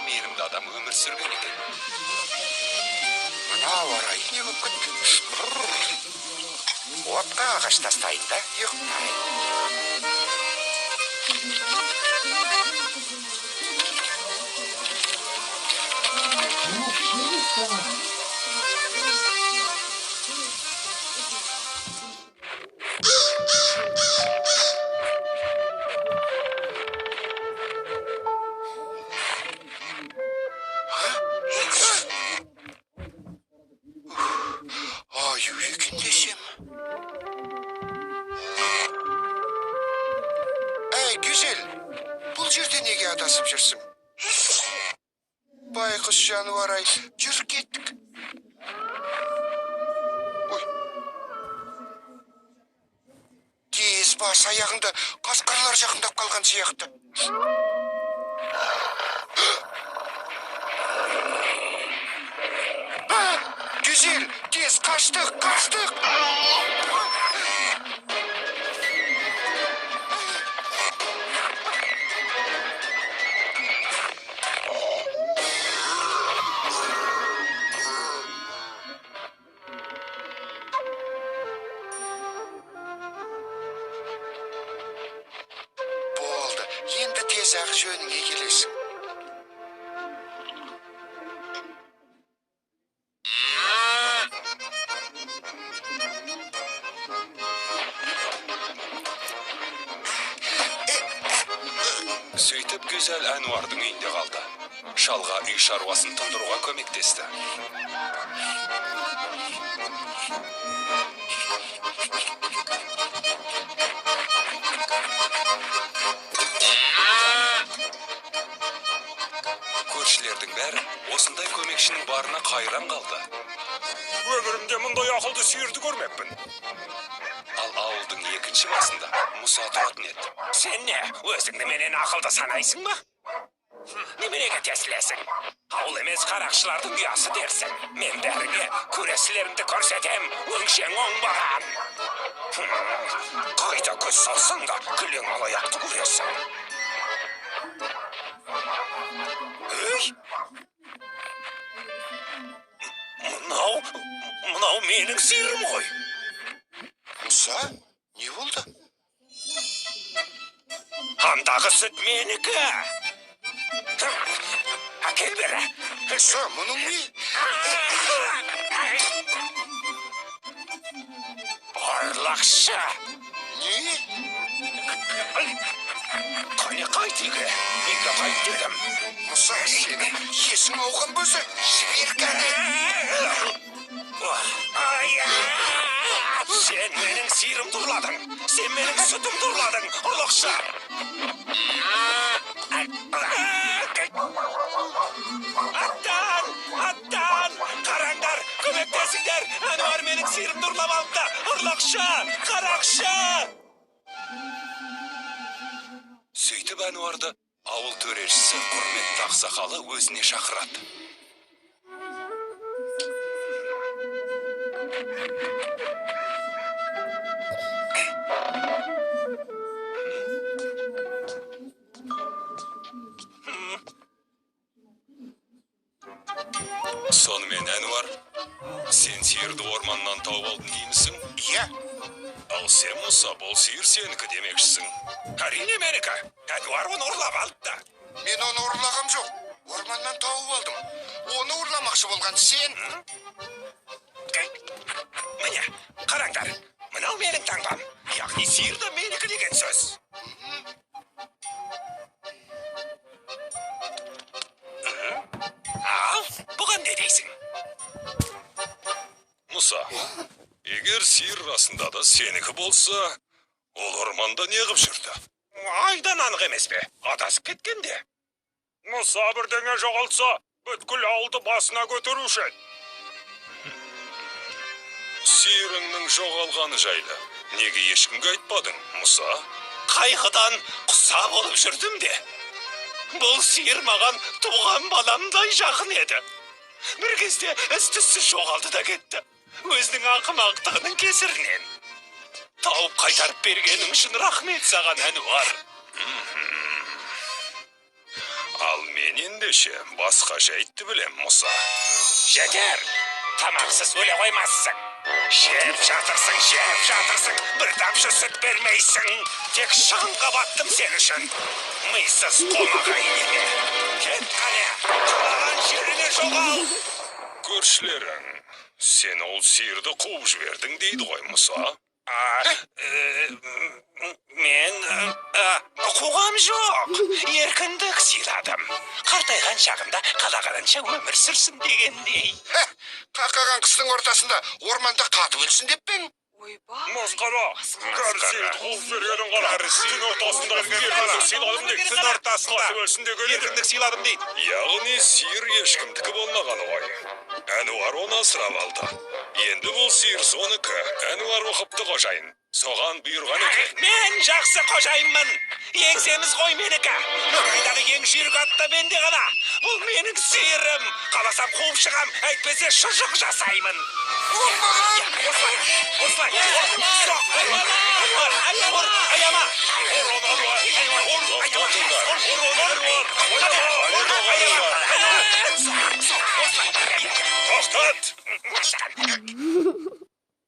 мейірімді адам өмір сүрген екен. Мына орай не болып кетті? Отқа ағаш тастайын да, ұйықтайын. Аю екен десем. Әй, Гүзел, бұл жерде неге адасып жүрсің? Байқұс жануар-ай, жүр кеттік. Ой. Тез бас аяғында қасқырлар жақындап қалған сияқты. Güzel, tez kaçtık. Болды, енді tez-ақ жөніңе келесің. Сөйтіп Гүзел Әнуардың үйінде қалды. Шалға үй шаруасын тындыруға көмектесті. Көршілердің бәрі осындай көмекшінің барына қайран қалды. Өмірімде мұндай ақылды сиырды көрмеппін. Ал ауылдың екінші басында Мұса тұратын еді. Сен не, өзіңді менен ақылды санайсың ба? Неменеге тесілесің? Ауыл емес қарақшылардың ұясы дерсің. Мен бәріңе көресілерімді көрсетем, өңшең оңбаған. Қайда көз салсаң да күлең алаяқты көресің. Өй! Мынау менің сиырым ғой. Мұса, не болды? Андағы сүт менікі. Әкел бері. Мұса, мұның не? Барлақшы. Не? Қане қайт үйге. Үйге қайт дедім. Мұса, сені есің ауған бөзі. Жібер кәне. Сен менің сиырымды ұрладың. Сен менің сүтімді ұрладың. Ұрлықшы. Аттан! Қараңдар, көмектесіңдер. Әнуар менің сиырымды ұрлап алыпты. Ұрлықшы, қарақшы. Сөйтіп Әнуарды ауыл төрешісі құрметті ақсақалы өзіне шақырады. Сонымен Әнуар, сен сиырды орманнан тауып алдың деймісің? Иә. Ал сен Мұса, бұл сиыр сенікі демекшісің. Әрине менікі. Әнуар оны ұрлап алыпты. Мен оны ұрлағам жоқ. Орманнан тауып алдым. Оны ұрламақшы болған сен. Міне, қараңдар. Мынау менің таңбам. Яғни сиырды менікі деген сөз. Ал, бұған не дейсің? Мұса, егер сиыр расында да сенікі болса, ол орманда не қып жүрді? Айдан анық емес пе? Адасып кеткенде. Мұса бірдеңе жоғалтса, бүткіл ауылды басына көтеруші еді. Сиырыңның жоғалғаны жайлы неге ешкімге айтпадың, Мұса? Қайғыдан құса болып жүрдім де. Бұл сиыр маған туған баламдай жақын еді. Bir кезде із-түссіз жоғалды да кетті. Өзінің ақымақтығының кесірінен. Тауып қайтарып бергенің үшін рахмет саған, Әнуар. Al men endеше басқаша айтты білем, Мұса. Жетер. Тамақсыз өле қоймассың. Жеп жатырсың. Бір тамшы сүт бермейсің. Тек шығынға баттым сен үшін. Мыйсыз қомағай неме. Кет қане. Қалаған жеріне жоғал. Көршілерің, сен ол сиырды қуып жібердің дейді ғой, Мұса. Мен қуғам жоқ. Еркіндік сыйладым. Қартайған шағында қалағанынша өмір сүрсін дегендей. Қақаған қыстың ортасында орманда қатып өлсін деп пен? Ойбай. Масқара, кәрі сиырды қуып жібергенін қара. Түн ортасында еркіндік сыйладым дейді. Түн ортасында қатып өлсін деген еді. еркіндік сыйладым дейді. Яғни сиыр ешкімдікі болмағаны ғой. Әнуар оны асырап алды. Енді бұл сиыр соныкі. Әнуар оқыпты қожайын. Соған бұйырған екен. Мен жақсы қожайынмын. Еңсеміз ғой менікі. Маңайдағы ең жүйрік атта менде ғана. Бұл менің сиырым. Қаласам қуып шығам, әйтпесе шұжық жасаймын. Осылай. Аяма. Тоқтат!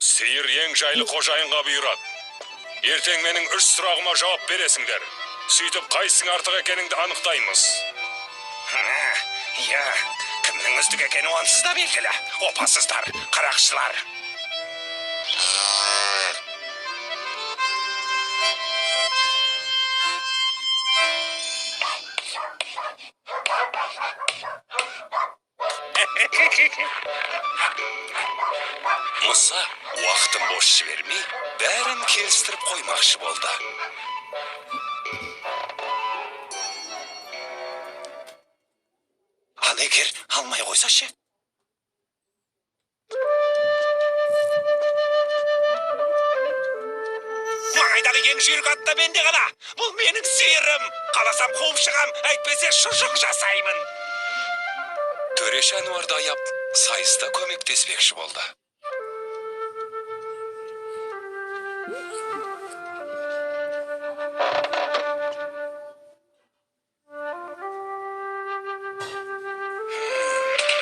Сиыр ең жайлы қожайынға бұйырады. Ертең менің 3 сұрағыма жауап бересіңдер. Сөйтіп қайсың артық екеніңді анықтаймыз. Я, кімнің үздік екені онсыз да белгілі. Опасыздар, қарақшылар. Мұса, уақытын бос жібермей, бәрін келістіріп қоймақшы болды. Ал егер алмай қойса ше? Маңайдағы ең жүйрік атта менде ғана. Бұл менің сиырым. Қаласам қуып шығам, әйтпесе шұжық жасаймын. Төреш Әнуарды аяп, сайыста көмектеспекші болды.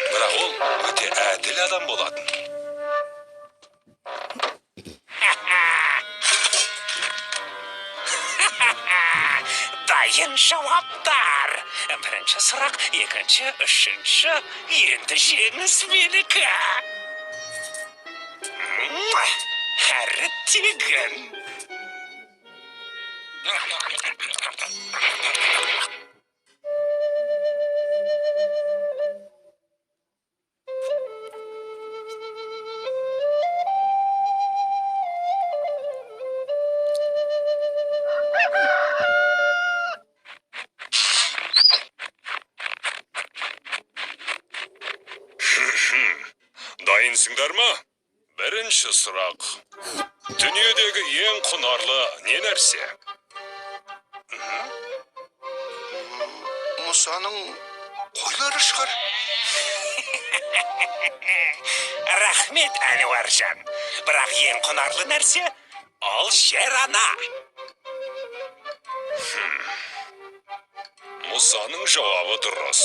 Бірақ ол өте әділ адам болатын. Дайын жауаптар. Бірінші сұрақ, екінші, үшінші. Енді жеңіс менікі. Әрі тегін. Дайынсыңдар ма? Бірінші сұрақ. Дүниедегі ең құнарлы не нәрсе? Мұсаның қойлары шығар. Рахмет, Әнуаржан. Бірақ ең құнарлы нәрсе ол жер ана. Мұсаның жауабы дұрыс.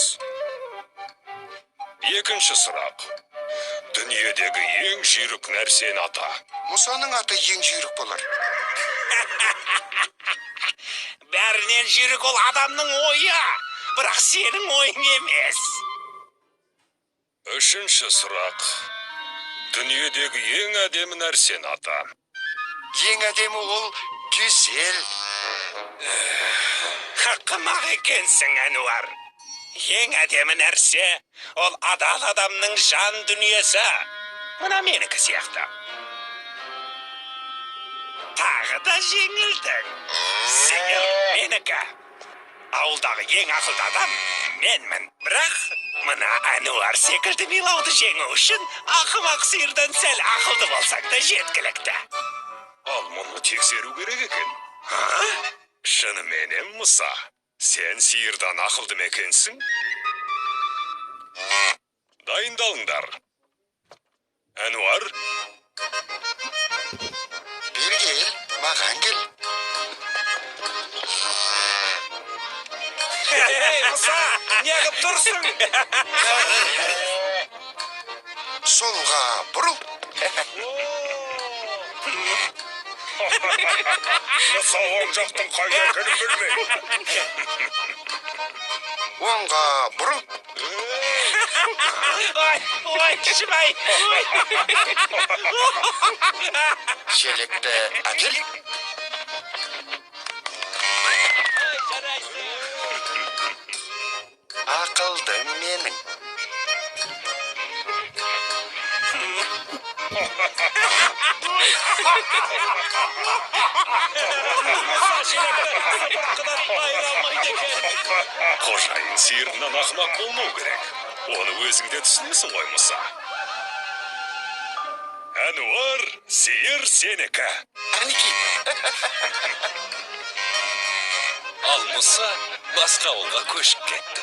Екінші сұрақ. Дүниедегі ең жүйрік нәрсені ата. Мұсаның аты ең жүйрік болар. Бәрінен жүйрік ол адамның ойы. Бірақ сенің ойың емес. Үшінші сұрақ. Дүниедегі ең әдемі нәрсені ата. Ең әдемі ол güzel. Хақымақ екенсің, Әнуар. Ең әдемі нәрсе ол адал адамның жан дүниесі. Мына менікі сияқты. Тағы да жеңілдің. Сиыр менікі. Ауылдағы ең ақылды адам менмін. Бірақ мына Әнуар секілді милауды жеңу үшін ақымақ сиырдан сәл ақылды болсаң да жеткілікті. Ал мұны тексеру керек екен. Шынымен Мұса, сен сиырдан ақылды ма екенсің? Дайындалыңдар. Әнуар, Бері кел, маған кел. Musa, ne qilib tursun? Solga burul. Musa oң жақтың қайда екенін білмей. Оңға burul. Oy, Şimay. Çelikte akil. Akıldı menin. Қожайын сиырынан ақымақ болмау керек. Оны өзің де түсінесің ғой, Мұса. Әнуар, сиыр сенікі. Aniki. Ал Мұса басқа ауылға көшіп кетті.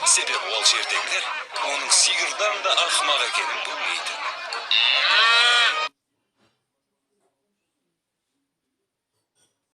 Себебі ол жердегілер оның сиырдан да ақымақ екенін білмейді.